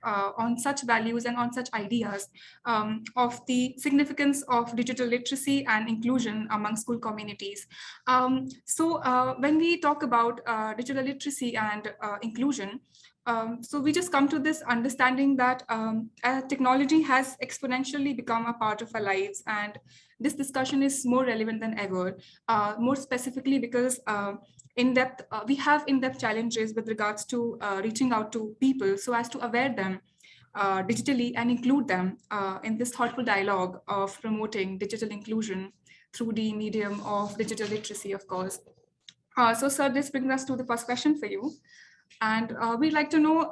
on such values and on such ideas of the significance of digital literacy and inclusion among school communities. When we talk about digital literacy and inclusion, so we just come to this understanding that technology has exponentially become a part of our lives, and this discussion is more relevant than ever, more specifically because we have in-depth challenges with regards to reaching out to people so as to aware them digitally and include them in this thoughtful dialogue of promoting digital inclusion through the medium of digital literacy, of course. So, sir, this brings us to the first question for you. And we'd like to know,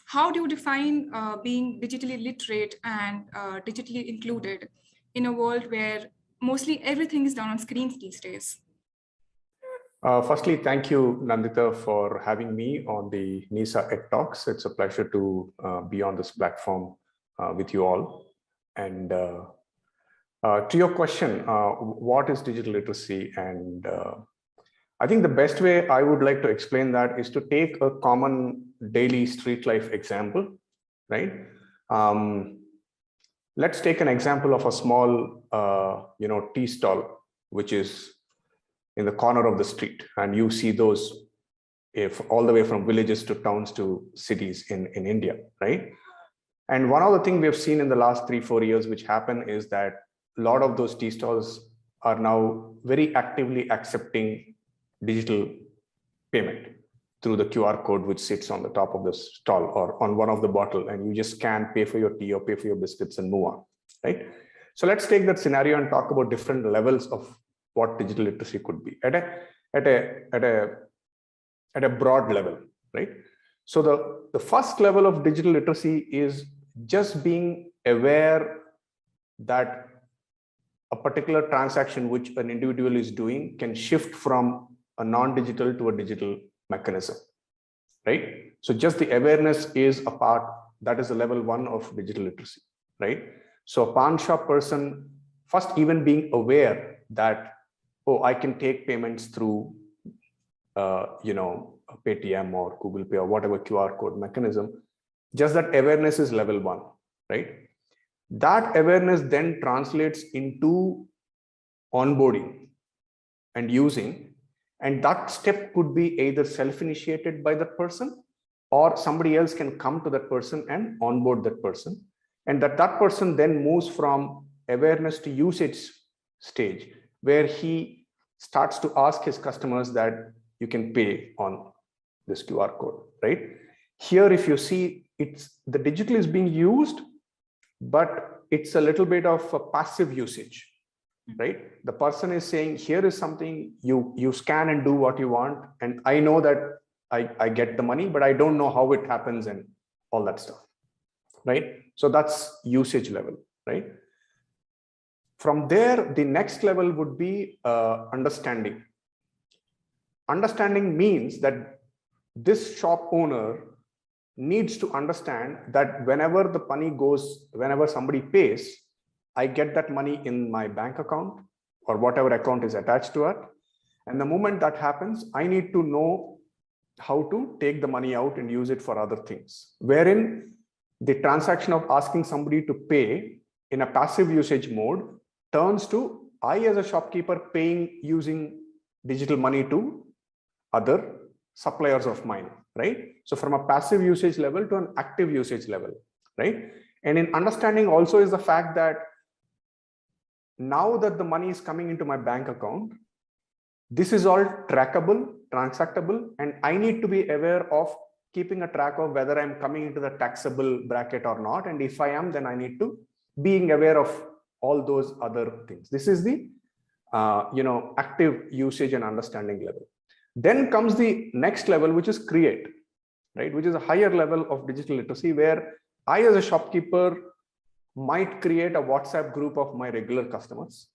how do you define being digitally literate and digitally included in a world where mostly everything is done on screens these days? Firstly, thank you, Nandita, for having me on the NISA Ed Talks. It's a pleasure to be on this platform with you all. And to your question, what is digital literacy? And I think the best way I would like to explain that is to take a common daily street life example, right? Let's take an example of a small, tea stall, which is in the corner of the street. And you see those all the way from villages to towns to cities in India, right? And one of the things we have seen in the last 3-4 years, which happen is that a lot of those tea stalls are now very actively accepting digital payment through the QR code, which sits on the top of the stall or on one of the bottle, and you just scan, pay for your tea or pay for your biscuits and move on, right? So let's take that scenario and talk about different levels of what digital literacy could be at a broad level, right? So the first level of digital literacy is just being aware that a particular transaction which an individual is doing can shift from a non-digital to a digital mechanism, right? So just the awareness is a part, that is the level 1 of digital literacy, right? So a pawn shop person, first even being aware that, oh, I can take payments through, Paytm or Google Pay or whatever QR code mechanism, just that awareness is level 1, right? That awareness then translates into onboarding and using. And that step could be either self-initiated by that person or somebody else can come to that person and onboard that person. And that person then moves from awareness to usage stage, where he starts to ask his customers that you can pay on this QR code, right? Here, if you see, the digital is being used, but it's a little bit of a passive usage. Right? The person is saying, here is something, you scan and do what you want. And I know that I get the money, but I don't know how it happens and all that stuff, right? So that's usage level, right? From there, the next level would be understanding. Understanding means that this shop owner needs to understand that whenever the money goes, whenever somebody pays, I get that money in my bank account or whatever account is attached to it. And the moment that happens, I need to know how to take the money out and use it for other things. Wherein the transaction of asking somebody to pay in a passive usage mode turns to I as a shopkeeper paying using digital money to other suppliers of mine, right? So from a passive usage level to an active usage level, right? And in understanding also is the fact that now that the money is coming into my bank account, this is all trackable, transactable, and I need to be aware of keeping a track of whether I'm coming into the taxable bracket or not. And if I am, then I need to being aware of all those other things. This is the active usage and understanding level. Then comes the next level, which is create, right? Which is a higher level of digital literacy, where I as a shopkeeper might create a WhatsApp group of my regular customers.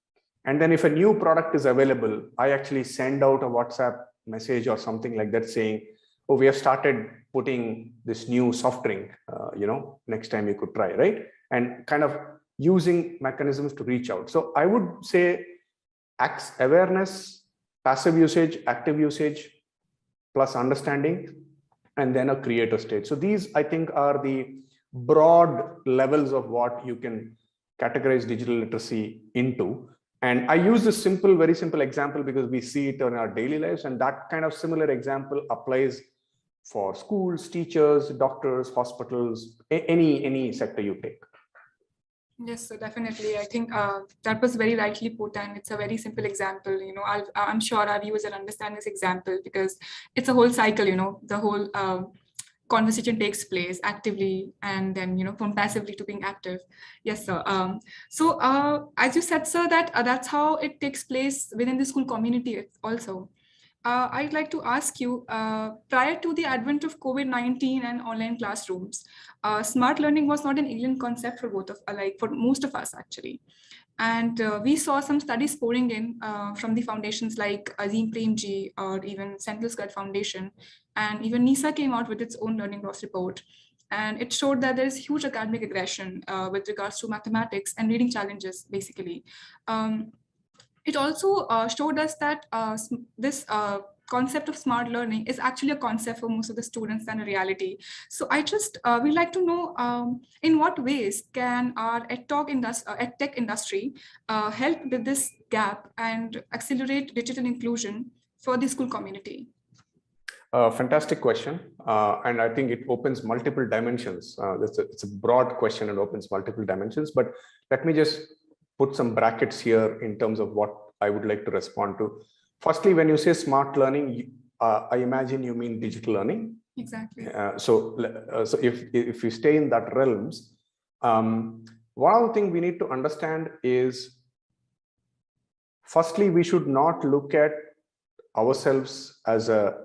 And then if a new product is available, I actually send out a WhatsApp message or something like that saying, oh, we have started putting this new soft drink, next time you could try, right? And kind of using mechanisms to reach out. So I would say awareness, passive usage, active usage, plus understanding, and then a creator state. So these, I think, are the broad levels of what you can categorize digital literacy into. And I use this very simple example because we see it in our daily lives, and that kind of similar example applies for schools, teachers, doctors, hospitals, any sector you take. Yes, so definitely. I think that was very rightly put, and it's a very simple example. I'm sure our viewers will understand this example because it's a whole cycle. The whole conversation takes place actively and then from passively to being active. Yes, sir. So as you said, sir, that that's how it takes place within the school community also. I'd like to ask you, prior to the advent of COVID-19 and online classrooms, smart learning was not an alien concept for for most of us actually. And we saw some studies pouring in from the foundations like Azim Premji or even Central Skirt Foundation. And even NISA came out with its own learning loss report. And it showed that there is huge academic aggression with regards to mathematics and reading challenges, basically. It also showed us that this concept of smart learning is actually a concept for most of the students than a reality. So I just we'd like to know in what ways can our edtech industry help with this gap and accelerate digital inclusion for the school community? Fantastic question. And I think it opens multiple dimensions. It's a broad question and opens multiple dimensions, but let me just put some brackets here in terms of what I would like to respond to. Firstly, when you say smart learning, I imagine you mean digital learning. Exactly. So if we stay in that realms, one of the things we need to understand is, firstly, we should not look at ourselves as a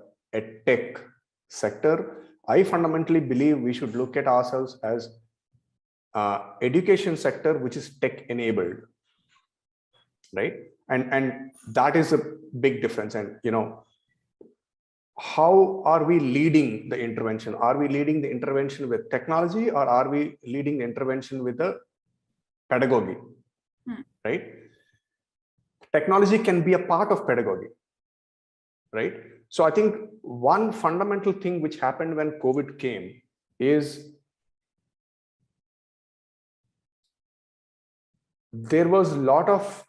tech sector. I fundamentally believe we should look at ourselves as education sector, which is tech enabled, right? And that is a big difference. And how are we leading the intervention? Are we leading the intervention with technology, or are we leading the intervention with the pedagogy? Right? Technology can be a part of pedagogy, right? So I think one fundamental thing which happened when COVID came is there was a lot of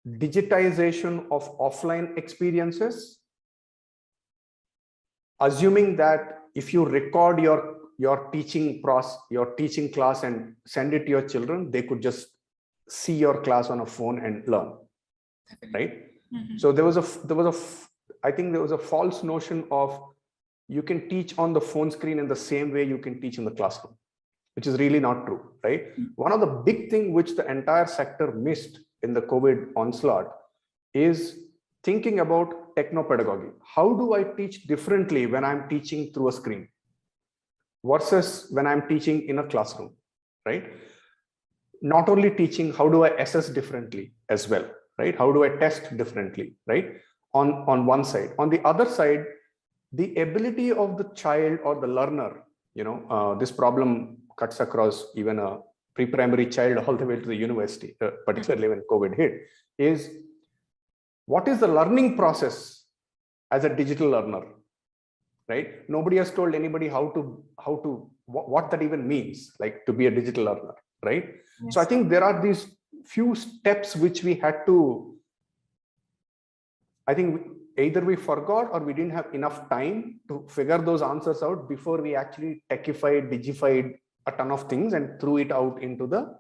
digitization of offline experiences, assuming that if you record your teaching class and send it to your children, they could just see your class on a phone and learn, right? So I think there was a false notion of you can teach on the phone screen in the same way you can teach in the classroom, which is really not true, right? One of the big things which the entire sector missed in the COVID onslaught is thinking about techno pedagogy. How do I teach differently when I'm teaching through a screen versus when I'm teaching in a classroom, right? Not only teaching, how do I assess differently as well, right? How do I test differently, right? On one side. On the other side, the ability of the child or the learner, this problem cuts across even a pre-primary child all the way to the university, particularly when COVID hit, is what is the learning process as a digital learner, right? Nobody has told anybody what that even means, like to be a digital learner, right? Yes. So I think there are these few steps which we had to, I think either we forgot or we didn't have enough time to figure those answers out before we actually techified, digified a ton of things and threw it out into the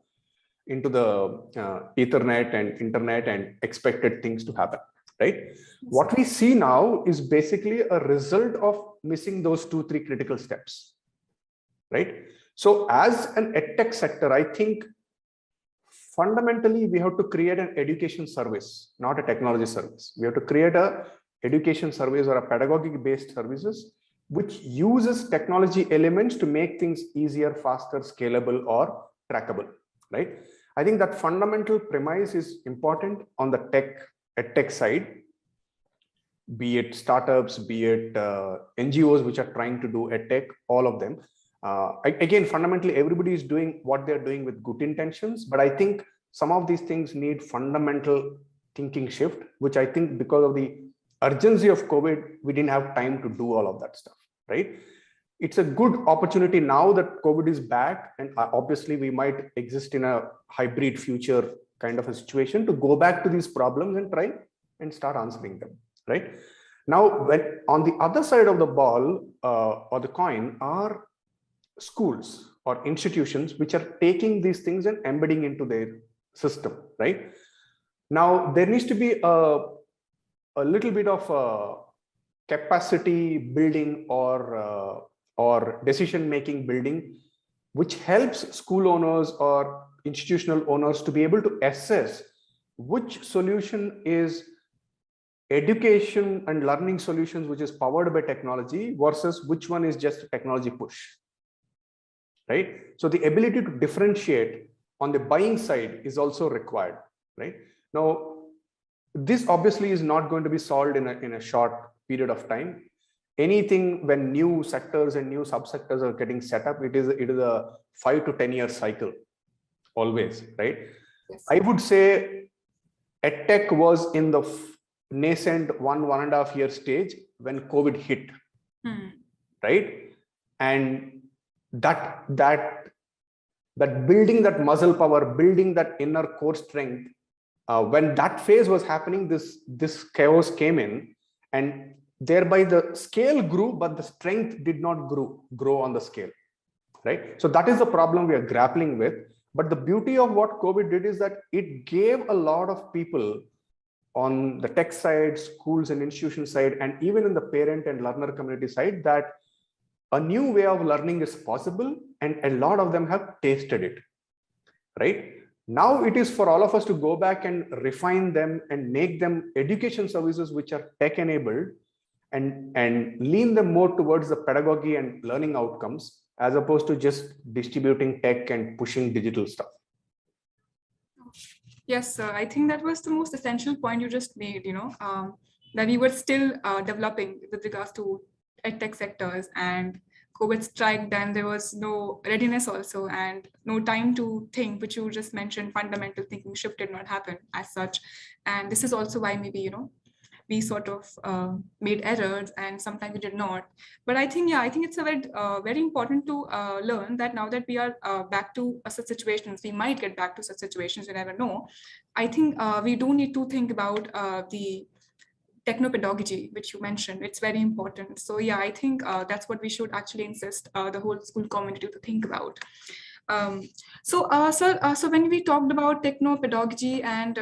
Ethernet and internet and expected things to happen, right? Yes. What we see now is basically a result of missing those 2-3 critical steps, right? So as an edtech sector, I think fundamentally we have to create an education service, not a technology service. We have to create a education service or a pedagogic based services which uses technology elements to make things easier, faster, scalable, or trackable, right? I think that fundamental premise is important on the edtech side, be it startups, be it NGOs which are trying to do edtech, all of them. Again, fundamentally, everybody is doing what they're doing with good intentions, but I think some of these things need fundamental thinking shift, which I think because of the urgency of COVID, we didn't have time to do all of that stuff, right? it's a good opportunity now that COVID is back, and obviously we might exist in a hybrid future kind of a situation to go back to these problems and try and start answering them, right? Now, when on the other side of the ball or the coin are schools or institutions which are taking these things and embedding into their system, right? Now, there needs to be a little bit of capacity building or decision-making building, which helps school owners or institutional owners to be able to assess which solution is education and learning solutions which is powered by technology versus which one is just a technology push, right? So the ability to differentiate on the buying side is also required, right? Now, this obviously is not going to be solved in a short period of time. Anything when new sectors and new subsectors are getting set up, it is a 5 to 10 year cycle always, right? Yes. I would say EdTech was in the nascent 1.5 year stage when COVID hit, right? And that building that muscle power, building that inner core strength, when that phase was happening, this chaos came in, and thereby the scale grew, but the strength did not grow on the scale, right? So that is the problem we are grappling with. But the beauty of what COVID did is that it gave a lot of people on the tech side, schools and institution side, and even in the parent and learner community side, that a new way of learning is possible, and a lot of them have tasted it, right? Now it is for all of us to go back and refine them and make them education services which are tech enabled, and lean them more towards the pedagogy and learning outcomes, as opposed to just distributing tech and pushing digital stuff. Yes, sir. I think that was the most essential point you just made, that we were still developing with regards to edtech sectors, and COVID struck, then there was no readiness also, and no time to think, which you just mentioned, fundamental thinking shift did not happen as such. And this is also why maybe, we sort of made errors, and sometimes we did not. But I think, yeah, I think it's a very important to learn that now that we are back to such situations, we might get back to such situations, you never know. I think we do need to think about the techno pedagogy, which you mentioned. It's very important. So yeah, I think that's what we should actually insist the whole school community to think about. So when we talked about techno pedagogy and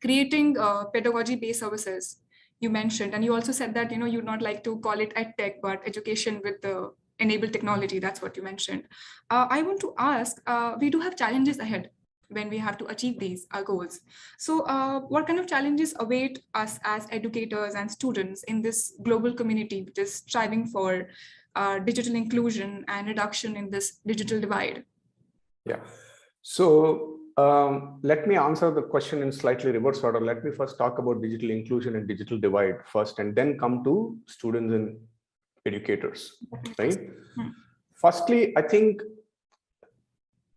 creating pedagogy-based services, you mentioned, and you also said that you'd not like to call it edtech, but education with the enabled technology. That's what you mentioned. I want to ask, we do have challenges ahead when we have to achieve these goals. So what kind of challenges await us as educators and students in this global community which is striving for digital inclusion and reduction in this digital divide? Yeah. So let me answer the question in slightly reverse order. Let me first talk about digital inclusion and digital divide first, and then come to students and educators, right? Firstly, I think,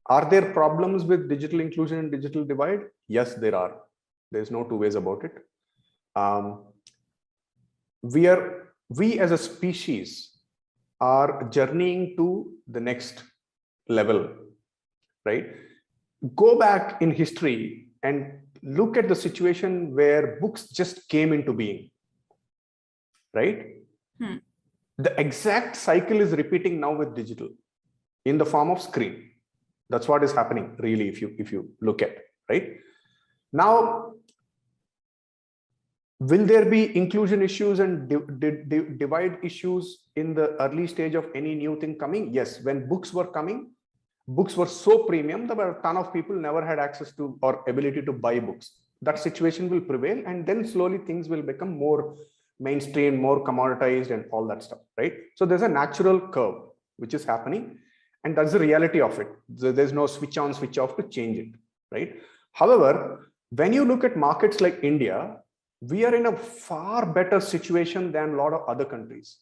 are there problems with digital inclusion and digital divide? Yes, there are. There's no two ways about it. We as a species are journeying to the next level, right? Go back in history and look at the situation where books just came into being, right? The exact cycle is repeating now with digital in the form of screen. That's what is happening, really, if you look at, right? Now, will there be inclusion issues and divide issues in the early stage of any new thing coming? Yes, when books were coming, books were so premium that a ton of people never had access to or ability to buy books. That situation will prevail, and then slowly things will become more mainstream, more commoditized, and all that stuff, right? So there's a natural curve which is happening, and that's the reality of it. There's no switch on, switch off to change it, right? However, when you look at markets like India, we are in a far better situation than a lot of other countries.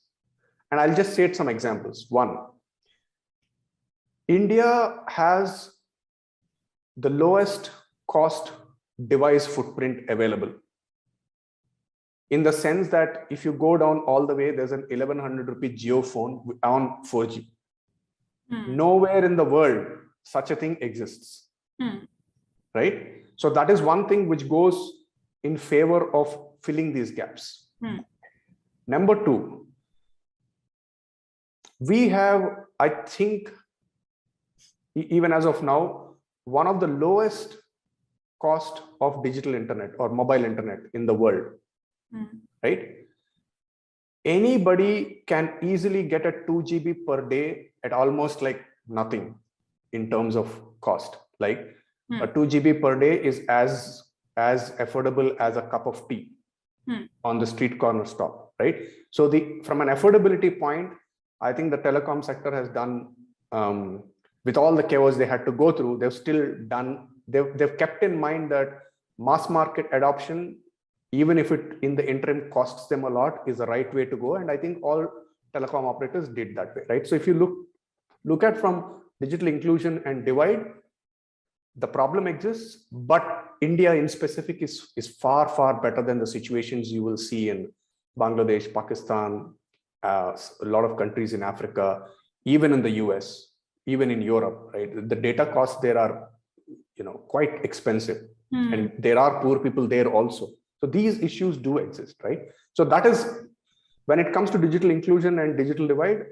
And I'll just state some examples. One, India has the lowest cost device footprint available in the sense that if you go down all the way, there's an 1100 rupee Jio phone on 4G. Nowhere in the world such a thing exists, right? So that is one thing which goes in favor of filling these gaps. Number two, we have, I think, even as of now, one of the lowest cost of digital internet or mobile internet in the world, right? Anybody can easily get a 2 GB per day at almost like nothing in terms of cost. Like a 2 GB per day is as affordable as a cup of tea on the street corner stop, right? So from an affordability point, I think the telecom sector has done, with all the chaos they had to go through, they've kept in mind that mass market adoption, even if it in the interim costs them a lot, is the right way to go. And I think all telecom operators did that way, right? So if you look at from digital inclusion and divide, the problem exists, but India in specific is far, far better than the situations you will see in Bangladesh, Pakistan, a lot of countries in Africa, even in the US, even in Europe, right? The data costs there are, quite expensive, and there are poor people there also. So these issues do exist, right? So that is, when it comes to digital inclusion and digital divide,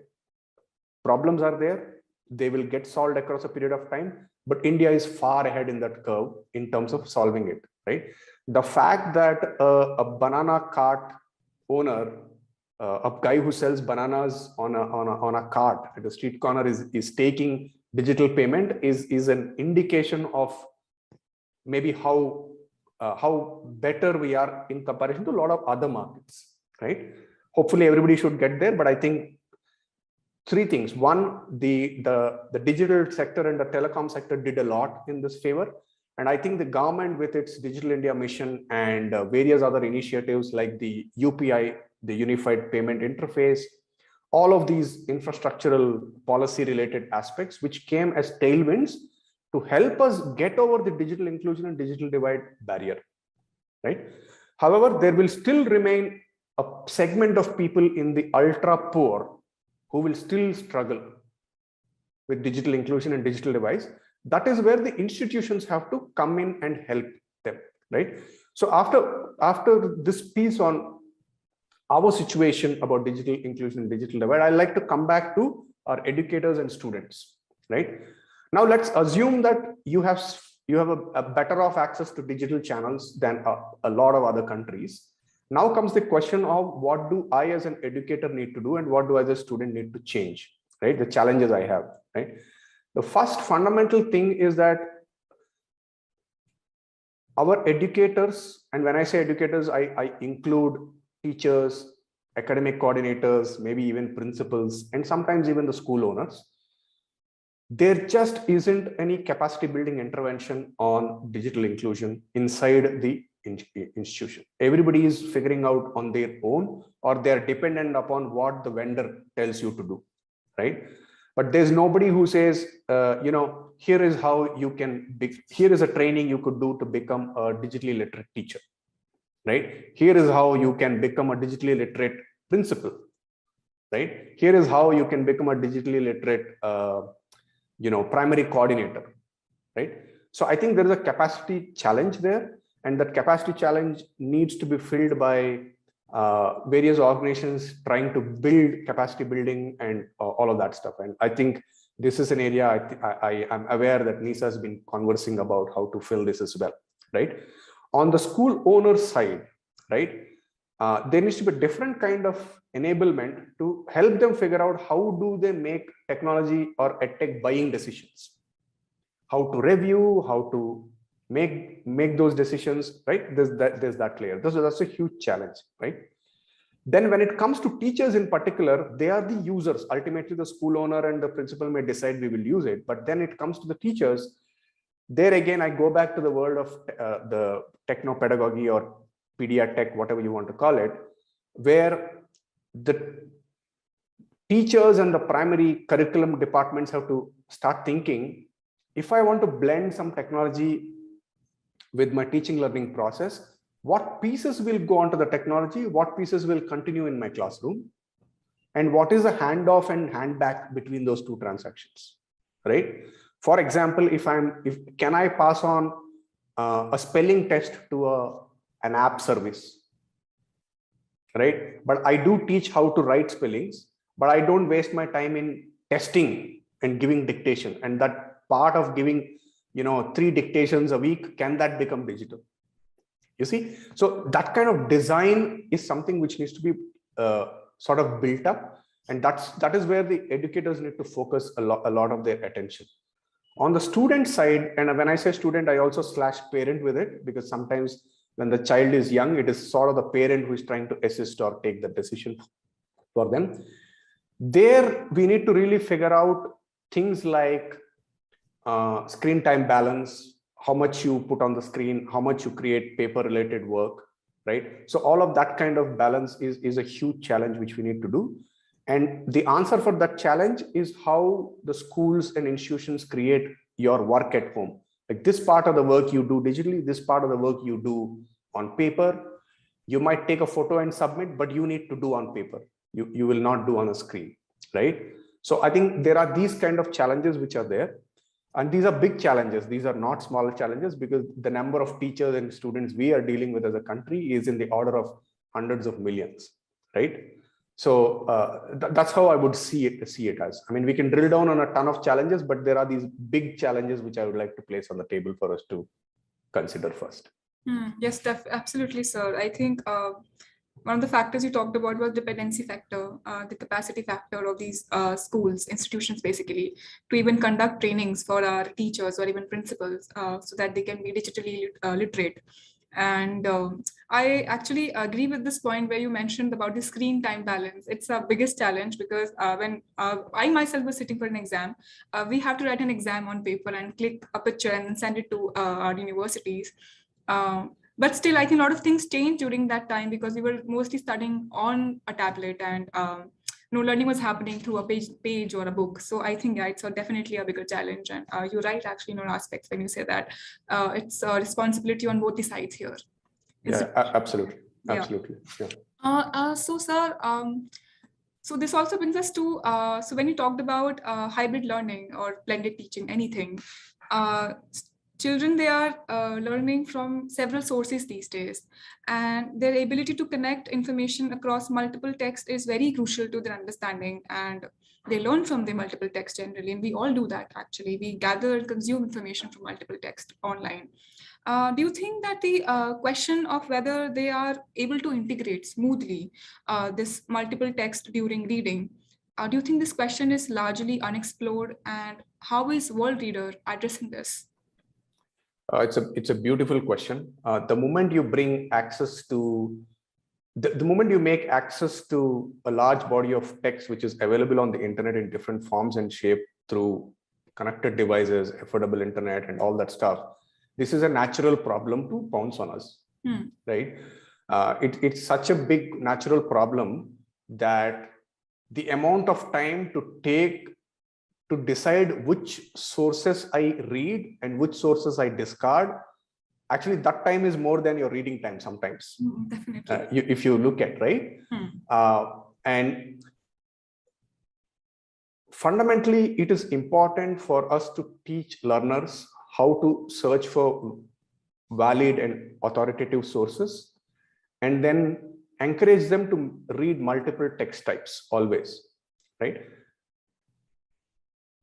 problems are there. They will get solved across a period of time, but India is far ahead in that curve in terms of solving it, right? The fact that a banana cart owner, a guy who sells bananas on a cart at the street corner is taking digital payment is an indication of maybe how better we are in comparison to a lot of other markets, right? Hopefully everybody should get there, but I think three things. One, the digital sector and the telecom sector did a lot in this favor. And I think the government with its Digital India mission and various other initiatives like the UPI, the Unified Payment Interface, all of these infrastructural policy related aspects, which came as tailwinds to help us get over the digital inclusion and digital divide barrier, right? However, there will still remain a segment of people in the ultra poor who will still struggle with digital inclusion and digital device. That is where the institutions have to come in and help them, right? So after this piece on our situation about digital inclusion and digital divide, I'd like to come back to our educators and students, right? Now let's assume that you have a better off access to digital channels than a lot of other countries. Now comes the question of what do I as an educator need to do and what do I as a student need to change, right? The challenges I have, right? The first fundamental thing is that our educators, and when I say educators, I include teachers, academic coordinators, maybe even principals, and sometimes even the school owners. There just isn't any capacity building intervention on digital inclusion inside the institution. Everybody is figuring out on their own, or they're dependent upon what the vendor tells you to do, right? But there's nobody who says, here is how you can, here is a training you could do to become a digitally literate teacher, right? Here is how you can become a digitally literate principal, right? Here is how you can become a digitally literate, primary coordinator, right? So I think there is a capacity challenge there, and that capacity challenge needs to be filled by various organizations trying to build capacity building and all of that stuff. And I think this is an area I am aware that NISA has been conversing about how to fill this as well, right? On the school owner side, right, there needs to be a different kind of enablement to help them figure out how do they make technology or edtech buying decisions, how to review, how to make those decisions, right? There's that layer. That's a huge challenge, right? Then when it comes to teachers in particular, they are the users. Ultimately, the school owner and the principal may decide we will use it, but then it comes to the teachers. There again, I go back to the world of the techno pedagogy or pediatech, whatever you want to call it, where the teachers and the primary curriculum departments have to start thinking, if I want to blend some technology with my teaching learning process, what pieces will go onto the technology, what pieces will continue in my classroom, and what is the handoff and handback between those two transactions, right? For example, can I pass on a spelling test to an app service, right? But I do teach how to write spellings, but I don't waste my time in testing and giving dictation. And that part of giving, 3 dictations a week, can that become digital? You see, so that kind of design is something which needs to be sort of built up, and that is where the educators need to focus a lot of their attention. On the student side, and when I say student, I also slash parent with it, because sometimes when the child is young, it is sort of the parent who is trying to assist or take the decision for them. There, we need to really figure out things like screen time balance, how much you put on the screen, how much you create paper related work, right? So all of that kind of balance is a huge challenge which we need to do. And the answer for that challenge is how the schools and institutions create your work at home. Like, this part of the work you do digitally, this part of the work you do on paper. You might take a photo and submit, but you need to do on paper. You will not do on a screen, right? So I think there are these kind of challenges which are there. And these are big challenges. These are not small challenges, because the number of teachers and students we are dealing with as a country is in the order of hundreds of millions, right? So that's how I would see it as. I mean, we can drill down on a ton of challenges, but there are these big challenges which I would like to place on the table for us to consider first. Yes, absolutely, sir. I think one of the factors you talked about was dependency factor, the capacity factor of these schools, institutions, basically, to even conduct trainings for our teachers or even principals so that they can be digitally literate. And I actually agree with this point where you mentioned about the screen time balance. It's our biggest challenge, because when I myself was sitting for an exam, we have to write an exam on paper and click a picture and send it to our universities. But still, I think a lot of things changed during that time, because we were mostly studying on a tablet, and no learning was happening through a page or a book. So I think, yeah, it's definitely a bigger challenge. And you're right, actually, in all aspects when you say that it's a responsibility on both the sides here. Absolutely. Absolutely. Yeah. So, sir, so this also brings us to, so when you talked about hybrid learning or blended teaching, anything, children, they are learning from several sources these days, and their ability to connect information across multiple texts is very crucial to their understanding, and they learn from the multiple texts generally, and we all do that actually. We gather and consume information from multiple texts online. Do you think that the question of whether they are able to integrate smoothly this multiple text during reading, do you think this question is largely unexplored, and how is Worldreader addressing this? It's a beautiful question. The moment you bring access to, the moment you make access to a large body of text which is available on the internet in different forms and shape through connected devices, affordable internet, and all that stuff, this is a natural problem to pounce on us, right? It's such a big natural problem that the amount of time to take to decide which sources I read and which sources I discard, actually that time is more than your reading time sometimes. Definitely. If you look at, right? And fundamentally, it is important for us to teach learners how to search for valid and authoritative sources, and then encourage them to read multiple text types always, right?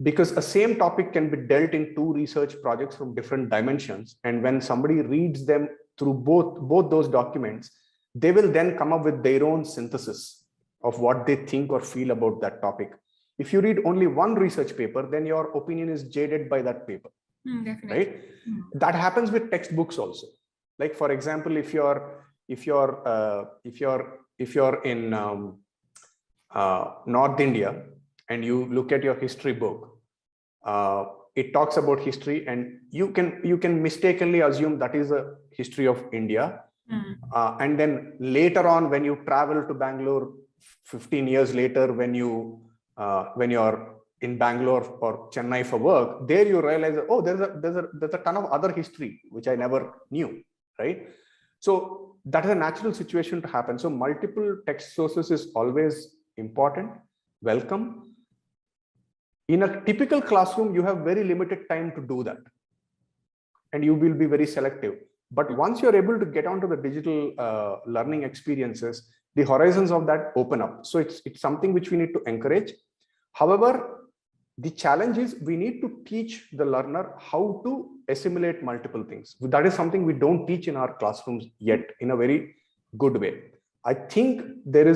Because a same topic can be dealt in 2 research projects from different dimensions, and when somebody reads them through both those documents, they will then come up with their own synthesis of what they think or feel about that topic. If you read only one research paper, then your opinion is jaded by that paper, right? That happens with textbooks also. Like, for example, if you're in North India, and you look at your history book, it talks about history, and you can mistakenly assume that is a history of India. And then later on, when you travel to Bangalore 15 years later, when you're in Bangalore or Chennai for work, there you realize, oh, there's a ton of other history which I never knew, right? So that is a natural situation to happen. So multiple text sources is always important, welcome. In a typical classroom, you have very limited time to do that, and you will be very selective. But once you're able to get onto the digital learning experiences, the horizons of that open up. So it's something which we need to encourage. However, the challenge is we need to teach the learner how to assimilate multiple things. That is something we don't teach in our classrooms yet in a very good way. I think there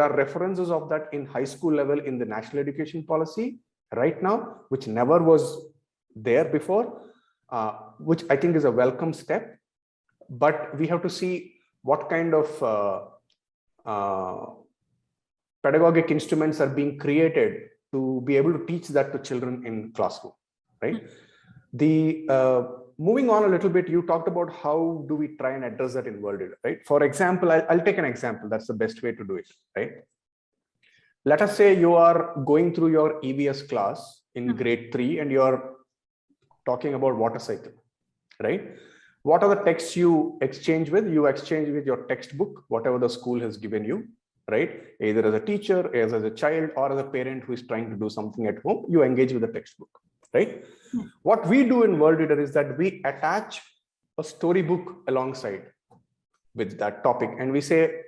are references of that in high school level in the national education policy right now, which never was there before, which I think is a welcome step. But we have to see what kind of pedagogic instruments are being created to be able to teach that to children in classroom, right? Moving on a little bit, you talked about how do we try and address that in Worldreader, right? For example, I'll take an example. That's the best way to do it, right? Let us say you are going through your EVS class in grade 3 and you're talking about water cycle, right? What are the texts you exchange with? You exchange with your textbook, whatever the school has given you, right? Either as a teacher, as a child, or as a parent who is trying to do something at home, you engage with the textbook, right? What we do in Worldreader is that we attach a storybook alongside with that topic. And we say,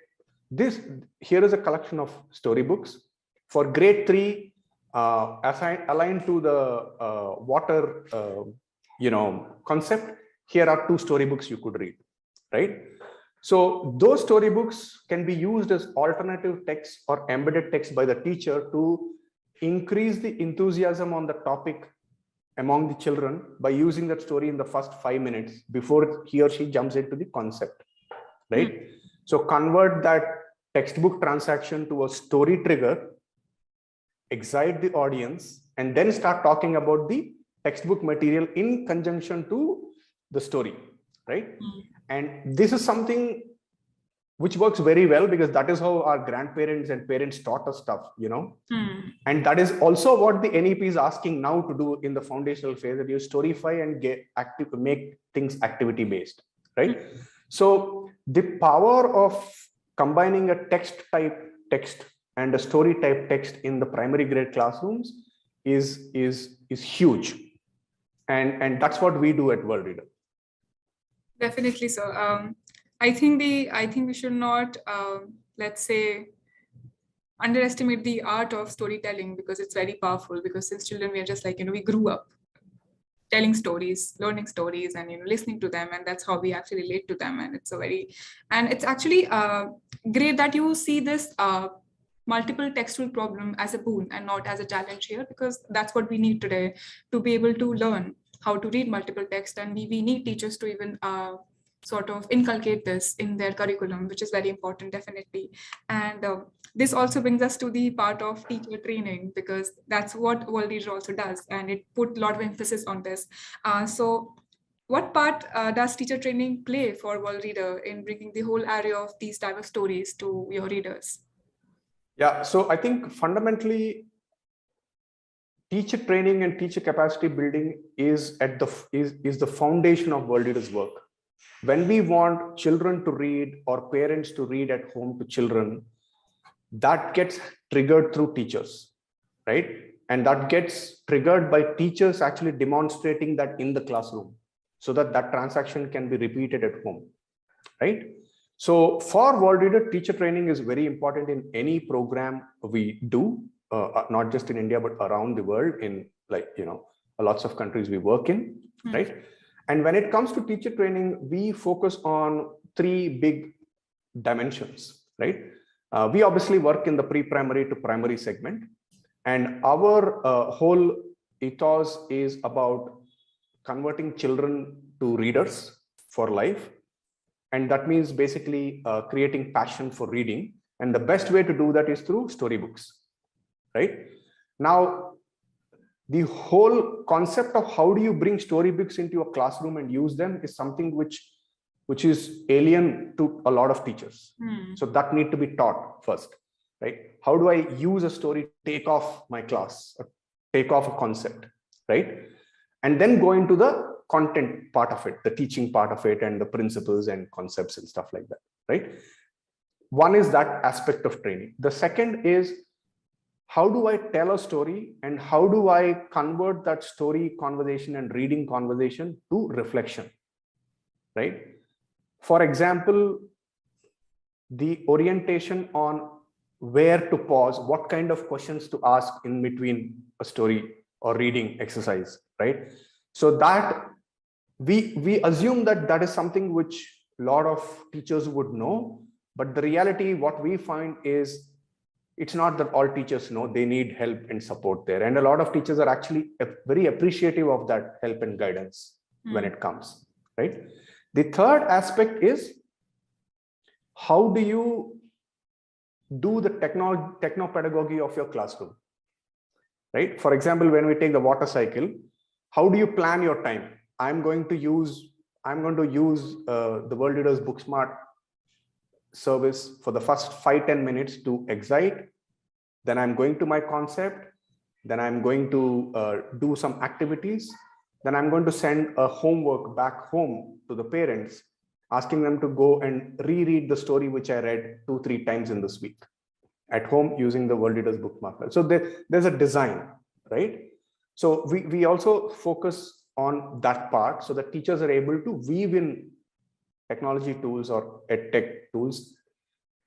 here is a collection of storybooks for grade 3, aligned to the water, concept. Here are 2 storybooks you could read, right? So those storybooks can be used as alternative text or embedded text by the teacher to increase the enthusiasm on the topic among the children by using that story in the first 5 minutes before he or she jumps into the concept, right? So convert that textbook transaction to a story trigger, excite the audience, and then start talking about the textbook material in conjunction to the story, right? And this is something which works very well because that is how our grandparents and parents taught us stuff, and that is also what the NEP is asking now to do in the foundational phase, that you storify and make things activity based, right? So the power of combining a text type text and a story type text in the primary grade classrooms is huge, and that's what we do at Worldreader. Definitely so. I think we should not, let's say, underestimate the art of storytelling, because it's very powerful. Because since children, we are just like, we grew up telling stories, learning stories, and listening to them, and that's how we actually relate to them. And it's actually great that you see this multiple textual problem as a boon and not as a challenge here, because that's what we need today to be able to learn how to read multiple text. And we need teachers to even sort of inculcate this in their curriculum, which is very important, definitely. And this also brings us to the part of teacher training, because that's what Worldreader also does, and it put a lot of emphasis on this. So what part does teacher training play for Worldreader in bringing the whole area of these type of stories to your readers? Yeah, so I think fundamentally, teacher training and teacher capacity building is the foundation of Worldreader's work. When we want children to read or parents to read at home to children, that gets triggered through teachers, right? And that gets triggered by teachers actually demonstrating that in the classroom, so that transaction can be repeated at home, right? So for Worldreader, teacher training is very important in any program we do, not just in India, but around the world, in lots of countries we work in, right? And when it comes to teacher training, we focus on 3 big dimensions, right? We obviously work in the pre-primary to primary segment, and our whole ethos is about converting children to readers for life. And that means basically creating passion for reading. And the best way to do that is through storybooks, right? Now, the whole concept of how do you bring storybooks into a classroom and use them is something which is alien to a lot of teachers. So that need to be taught first, right? How do I use a story, take off my class, or take off a concept, right? And then go into the content part of it, the teaching part of it, and the principles and concepts and stuff like that, right? One is that aspect of training. The second is, how do I tell a story and how do I convert that story conversation and reading conversation to reflection, right? For example, the orientation on where to pause, what kind of questions to ask in between a story or reading exercise, right? So that we assume that that is something which a lot of teachers would know, but the reality, what we find is, it's not that all teachers know. They need help and support there, and a lot of teachers are actually very appreciative of that help and guidance when it comes, right? The third aspect is, how do you do the techno pedagogy of your classroom, right? For example, when we take the water cycle, how do you plan your time? I'm going to use the Worldreader's BookSmart service for the first 5-10 minutes to excite. Then I'm going to my concept. Then I'm going to do some activities. Then I'm going to send a homework back home to the parents, asking them to go and reread the story which I read 2-3 times in this week at home using the Worldreader's bookmark. So there's a design, right? So we also focus on that part so that teachers are able to weave in technology tools or edtech tools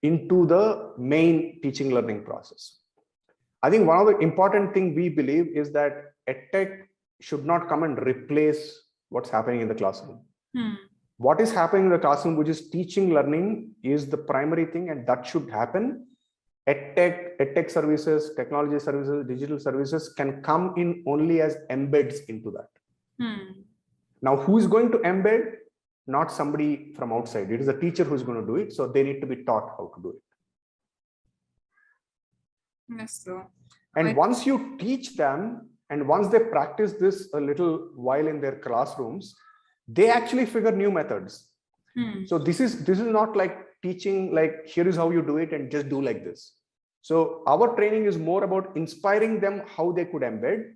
into the main teaching learning process. I think one of the important things we believe is that edtech should not come and replace what's happening in the classroom. What is happening in the classroom, which is teaching learning, is the primary thing, and that should happen. edtech services, technology services, digital services can come in only as embeds into that. Now, who is going to embed? Not somebody from outside. It is a teacher who's going to do it. So they need to be taught how to do it. Yes, sir. And once you teach them, and once they practice this a little while in their classrooms, they actually figure new methods. So this is not like teaching, like, here is how you do it and just do like this. So our training is more about inspiring them how they could embed.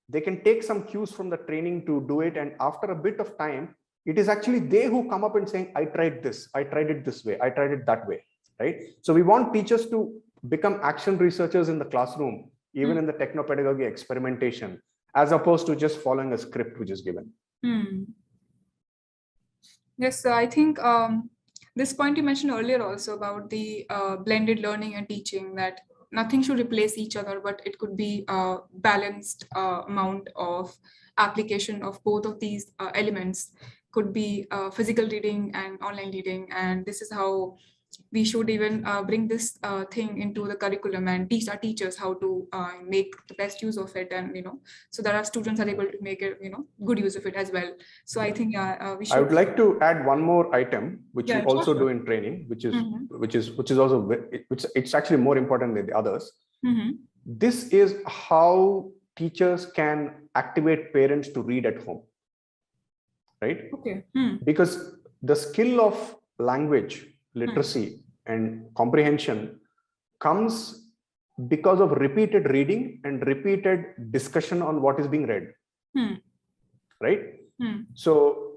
They can take some cues from the training to do it. And after a bit of time, it is actually they who come up and saying, I tried this, I tried it this way, I tried it that way, right? So we want teachers to become action researchers in the classroom, even in the techno pedagogy experimentation, as opposed to just following a script which is given. Yes, sir. I think this point you mentioned earlier also about the blended learning and teaching, that nothing should replace each other, but it could be a balanced amount of application of both of these elements. Could be physical reading and online reading, and this is how we should even bring this thing into the curriculum and teach our teachers how to make the best use of it, and so that our students are able to make it good use of it as well. So I think we should. I would like to add one more item which we also do in training, which is also it's actually more important than the others. This is how teachers can activate parents to read at home, right? Okay. Because the skill of language literacy and comprehension comes because of repeated reading and repeated discussion on what is being read, right? So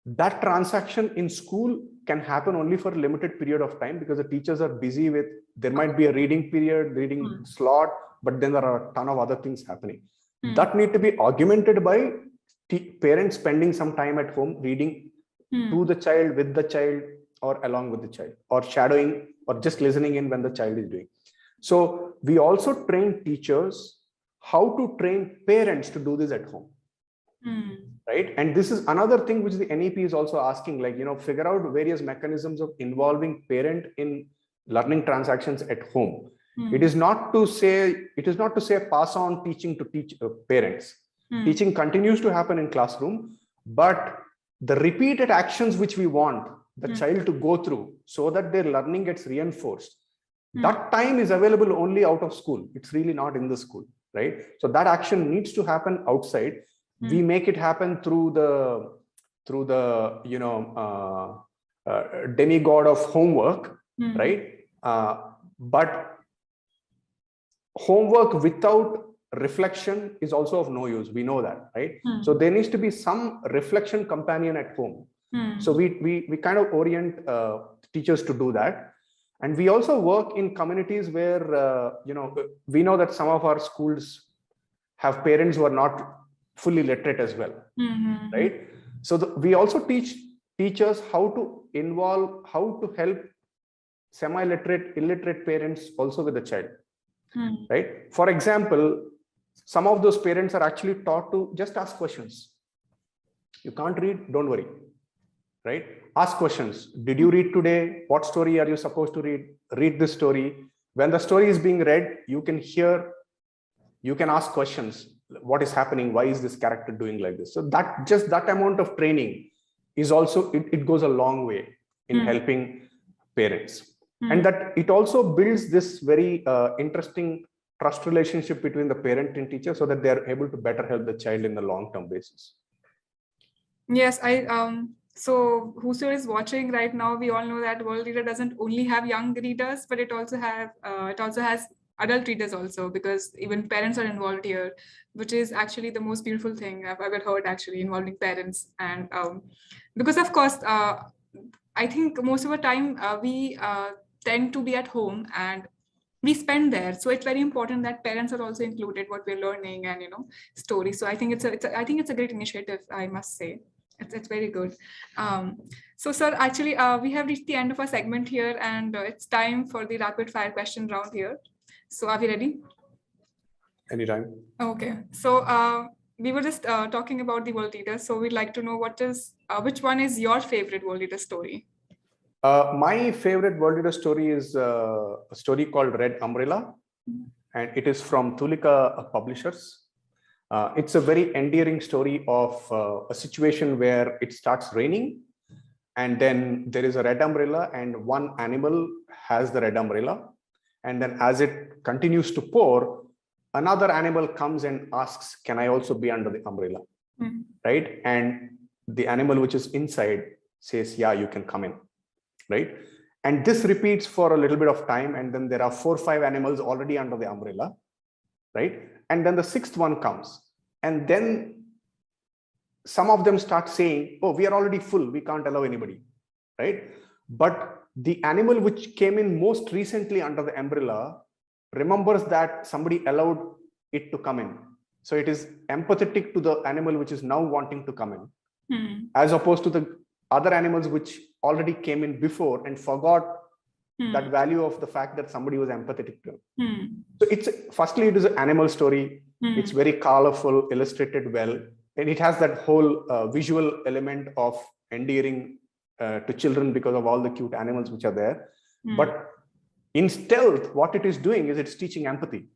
that transaction in school can happen only for a limited period of time, because the teachers are busy with, there might be a reading period, reading slot, but then there are a ton of other things happening that need to be augmented by parents spending some time at home reading to the child, with the child, or along with the child, or shadowing, or just listening in when the child is doing. So we also train teachers how to train parents to do this at home, right? And this is another thing which the NEP is also asking, like, figure out various mechanisms of involving parent in learning transactions at home. It is not to say pass on teaching to parents. Teaching continues to happen in classroom, but the repeated actions which we want the child to go through so that their learning gets reinforced, that time is available only out of school. It's really not in the school, right? So that action needs to happen outside. We make it happen through the demigod of homework, right? But homework without reflection is also of no use. We know that, right? So there needs to be some reflection companion at home. So we kind of orient teachers to do that. And we also work in communities where, we know that some of our schools have parents who are not fully literate as well, right? So we also teach teachers how to help semi-literate, illiterate parents also with the child, right? For example, some of those parents are actually taught to just ask questions. You can't read, don't worry, right? Ask questions. Did you read today? What story are you supposed to read? Read this story. When the story is being read, you can hear, you can ask questions. What is happening? Why is this character doing like this? So that just that amount of training is also, it goes a long way in helping parents. And that it also builds this very interesting trust relationship between the parent and teacher, so that they're able to better help the child in the long-term basis. Yes, so whoso is watching right now, we all know that Worldreader doesn't only have young readers, but it also has adult readers also, because even parents are involved here, which is actually the most beautiful thing I've ever heard, actually, involving parents. And because of course, I think most of the time we tend to be at home and we spend there, so it's very important that parents are also included what we're learning and stories. So I think it's a great initiative, I must say. It's very good. So sir, actually we have reached the end of our segment here, and it's time for the rapid fire question round here. So are we ready? Anytime. Okay, so we were just talking about the Worldreader, so we'd like to know which one is your favorite Worldreader story? My favorite Worldreader story is a story called Red Umbrella, and it is from Tulika Publishers. It's a very endearing story of a situation where it starts raining, and then there is a red umbrella, and one animal has the red umbrella. And then as it continues to pour, another animal comes and asks, can I also be under the umbrella? Right? And the animal which is inside says, yeah, you can come in. Right? And this repeats for a little bit of time. And then there are 4 or 5 animals already under the umbrella. Right? And then the 6th one comes. And then some of them start saying, oh, we are already full, we can't allow anybody. Right? But the animal which came in most recently under the umbrella remembers that somebody allowed it to come in. So it is empathetic to the animal which is now wanting to come in, as opposed to the other animals which already came in before and forgot that value of the fact that somebody was empathetic to them. So firstly, it is an animal story. It's very colorful, illustrated well, and it has that whole visual element of endearing to children because of all the cute animals which are there. But in stealth, what it is doing is it's teaching empathy.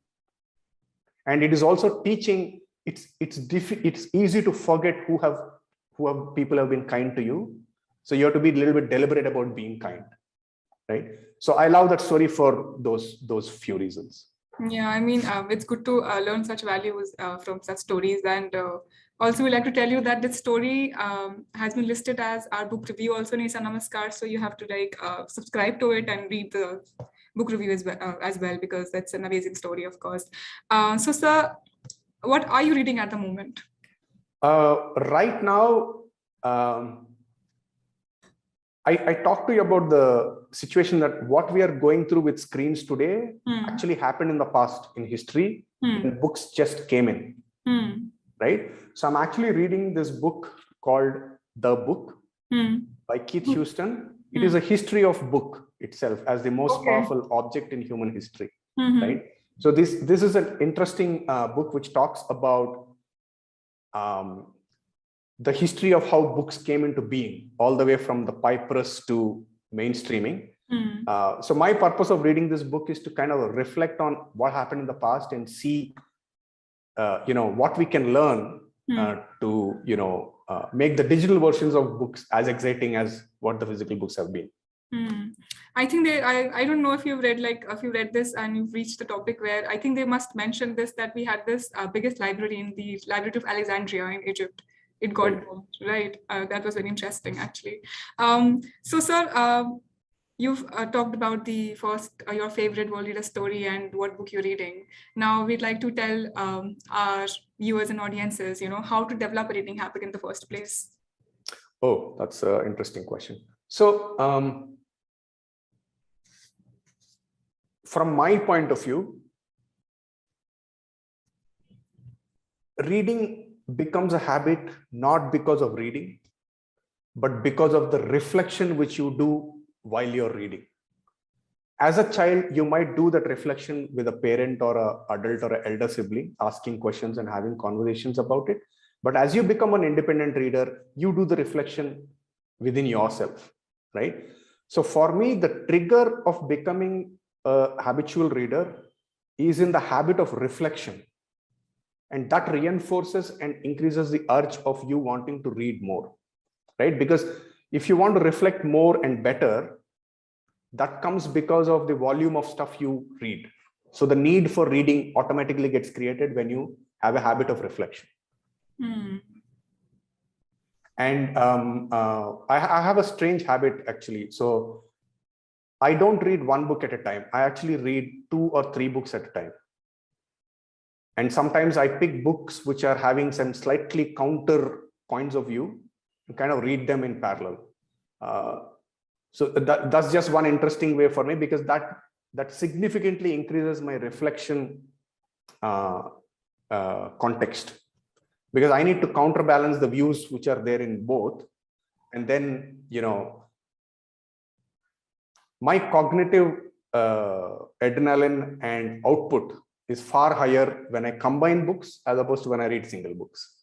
And it is also teaching, it's easy to forget who people have been kind to you. So you have to be a little bit deliberate about being kind, right? So I love that story for those few reasons. Yeah, I mean, it's good to learn such values from such stories. And also, we'd like to tell you that this story has been listed as our book review also in NISA Namaskar. So you have to subscribe to it and read the book review as well, because that's an amazing story, of course. So, sir, what are you reading at the moment? Right now, I talked to you about the situation that what we are going through with screens today actually happened in the past, in history, when books just came in, right? So I'm actually reading this book called The Book by Keith Houston. It is a history of book itself as the most powerful object in human history, right? So this is an interesting book which talks about the history of how books came into being, all the way from the papyrus to mainstreaming. So my purpose of reading this book is to kind of reflect on what happened in the past and see, what we can learn to, make the digital versions of books as exciting as what the physical books have been. I think I don't know if you've read this and you've reached the topic where I think they must mention this, that we had this biggest library in the Library of Alexandria in Egypt. It got bombed, right? That was very interesting, actually. So, sir, you've talked about the first, your favorite Worldreader story and what book you're reading. Now we'd like to tell our viewers and audiences, how to develop a reading habit in the first place. Oh, that's an interesting question. So from my point of view, reading becomes a habit not because of reading, but because of the reflection which you do while you're reading. As a child, you might do that reflection with a parent or an adult or an elder sibling, asking questions and having conversations about it. But as you become an independent reader, you do the reflection within yourself, right? So for me, the trigger of becoming a habitual reader is in the habit of reflection. And that reinforces and increases the urge of you wanting to read more, right? Because if you want to reflect more and better, that comes because of the volume of stuff you read. So the need for reading automatically gets created when you have a habit of reflection. And I have a strange habit, actually. So I don't read one book at a time. I actually read 2 or 3 books at a time. And sometimes I pick books which are having some slightly counter points of view and kind of read them in parallel. So that's just one interesting way for me, because that significantly increases my reflection context, because I need to counterbalance the views which are there in both. And then, my cognitive adrenaline and output is far higher when I combine books as opposed to when I read single books.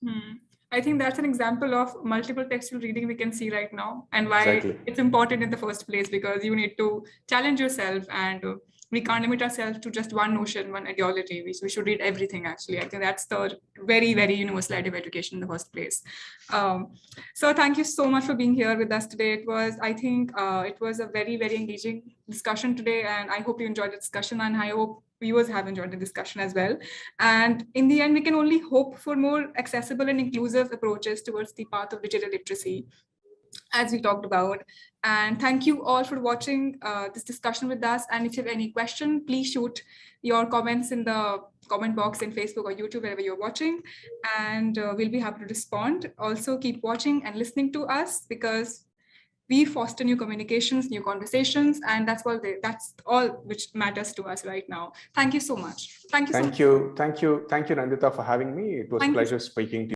I think that's an example of multiple textual reading we can see right now, and why Exactly. It's important in the first place, because you need to challenge yourself, and we can't limit ourselves to just one notion, one ideology. We should read everything, actually. I think that's the very, very universal idea of education in the first place. So thank you so much for being here with us today. I think it was a very, very engaging discussion today, and I hope you enjoyed the discussion, and I hope viewers have enjoyed the discussion as well. And in the end, we can only hope for more accessible and inclusive approaches towards the path of digital literacy, as we talked about. And thank you all for watching this discussion with us. And if you have any question, please shoot your comments in the comment box in Facebook or YouTube, wherever you're watching, and we'll be happy to respond. Also, keep watching and listening to us, because we foster new communications, new conversations, and that's all which matters to us right now. Thank you so much. Thank you, Nandita, for having me. It was a pleasure speaking to you.